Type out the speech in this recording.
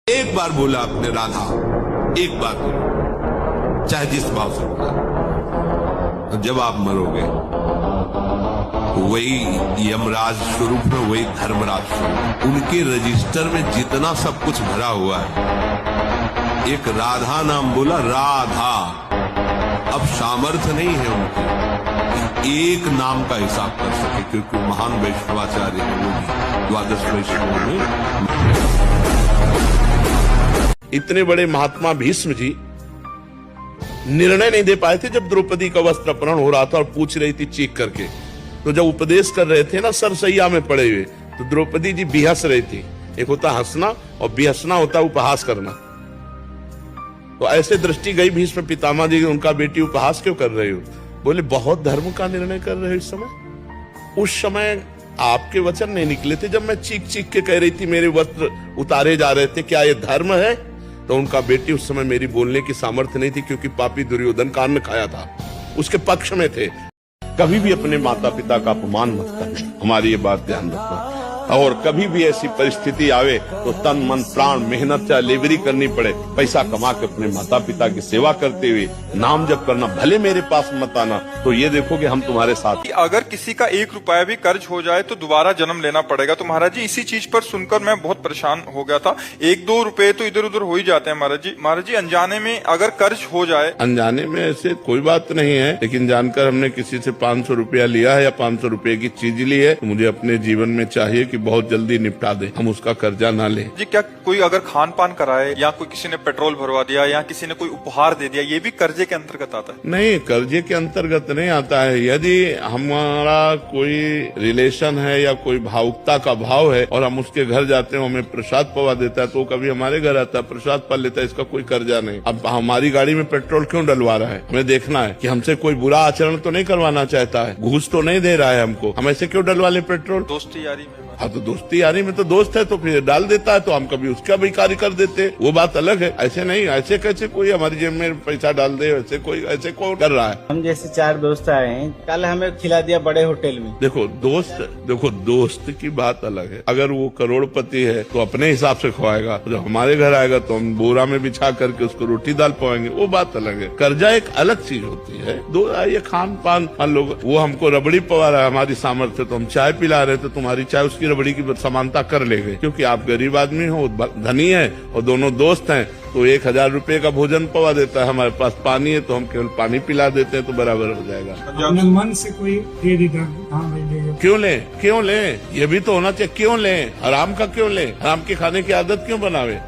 एक बार बोला आपने राधा, एक बार बोला, चाहे जिस भाव से बोला। जब आप मरोगे वही यमराज स्वरूप में, वही धर्मराज स्वरूप, उनके रजिस्टर में जितना सब कुछ भरा हुआ है, एक राधा नाम बोला, राधा। अब सामर्थ्य नहीं है उनकी एक नाम का हिसाब कर सके, क्योंकि महान वैष्णवाचार्य है वो भी, द्वादश वैष्णव में। इतने बड़े महात्मा भीष्म जी निर्णय नहीं दे पाए थे जब द्रौपदी का वस्त्र अपहरण हो रहा था और पूछ रही थी चीख करके। तो जब उपदेश कर रहे थे ना सरसैया में पड़े हुए, तो द्रौपदी जी बिहस रही थी। एक होता हंसना और बिहसना होता उपहास करना। तो ऐसे दृष्टि गई भीष्म पितामह जी, उनका बेटी उपहास क्यों कर रहे हो? बोले बहुत धर्म का निर्णय कर रहे हो इस समय। उस समय आपके वचन नहीं निकले थे जब मैं चीख चीख के कह रही थी मेरे वस्त्र उतारे जा रहे थे, क्या ये धर्म है? तो उनका बेटी उस समय मेरी बोलने की सामर्थ्य नहीं थी, क्योंकि पापी दुर्योधन का अन्न खाया था, उसके पक्ष में थे। कभी भी अपने माता पिता का अपमान मत करना, हमारी ये बात ध्यान रखना। और कभी भी ऐसी परिस्थिति आवे तो तन मन प्राण मेहनत चाहे लेबरी करनी पड़े, पैसा कमा के अपने माता पिता की सेवा करते हुए नाम जप करना। भले मेरे पास मत आना, तो ये देखो कि हम तुम्हारे साथ। अगर किसी का 1 रुपया भी कर्ज हो जाए तो दोबारा जन्म लेना पड़ेगा। तो महाराज जी इसी चीज पर सुनकर मैं बहुत परेशान हो गया था। 1-2 रुपए तो इधर उधर हो ही जाते हैं महाराज जी। महाराज जी अनजाने में अगर कर्ज हो जाए, अनजाने में ऐसे कोई बात नहीं है, लेकिन जानकर हमने किसी से 500 रुपया लिया है या 500 रुपए की चीज ली है, तो मुझे अपने जीवन में चाहिए कि बहुत जल्दी निपटा दे, हम उसका कर्जा ना ले। जी क्या कोई अगर खान पान कराए, या कोई किसी ने पेट्रोल भरवा दिया, या किसी ने कोई उपहार दे दिया, ये भी कर्जे के अंतर्गत आता है? नहीं, कर्जे के अंतर्गत नहीं आता है। यदि हमारा कोई रिलेशन है या कोई भावुकता का भाव है और हम उसके घर जाते हैं, हमें प्रसाद पवा देता है, तो कभी हमारे घर आता है, प्रसाद पा लेता है, इसका कोई कर्जा नहीं। अब हमारी गाड़ी में पेट्रोल क्यों डलवा रहा है, हमें देखना है कि हमसे कोई बुरा आचरण तो नहीं करवाना चाहता है, घूस तो नहीं दे रहा है हमको, हम ऐसे क्यों डलवा ले पेट्रोल? दोस्ती यारी में। हाँ, तो दोस्ती यारी में तो दोस्त है तो फिर डाल देता है, तो हम कभी उसका भी कार्य कर देते, वो बात अलग है। ऐसे नहीं, ऐसे कैसे कोई हमारी जेब में पैसा डाल दे, ऐसे कोई ऐसे कौन कर रहा है? हम जैसे 4 दोस्त आए हैं, कल हमें खिला दिया बड़े होटल में। देखो दोस्त की बात अलग है। अगर वो करोड़पति है तो अपने हिसाब से खवाएगा, जब हमारे घर आएगा तो हम बोरा में बिछा करके उसको रोटी दाल पवाएंगे, वो बात अलग है। कर्जा एक अलग चीज होती है। ये खान पान, लोग वो हमको रबड़ी पवा रहा है, हमारी सामर्थ्य, तो हम चाय पिला रहे थे, तुम्हारी चाय उसकी रबड़ी की समानता कर ले गए, क्योंकि आप गरीब आदमी हो, धनी है, और दोनों दोस्त हैं, तो 1000 रुपए का भोजन पवा देता है, हमारे पास पानी है तो हम केवल पानी पिला देते हैं, तो बराबर हो जाएगा। अपने मन से कोई दे देगा, हाँ भाई देगा। क्यों ले? ये भी तो होना चाहिए। क्यों ले? हराम का क्यों ले? हराम के खाने की आदत क्यों बनावे?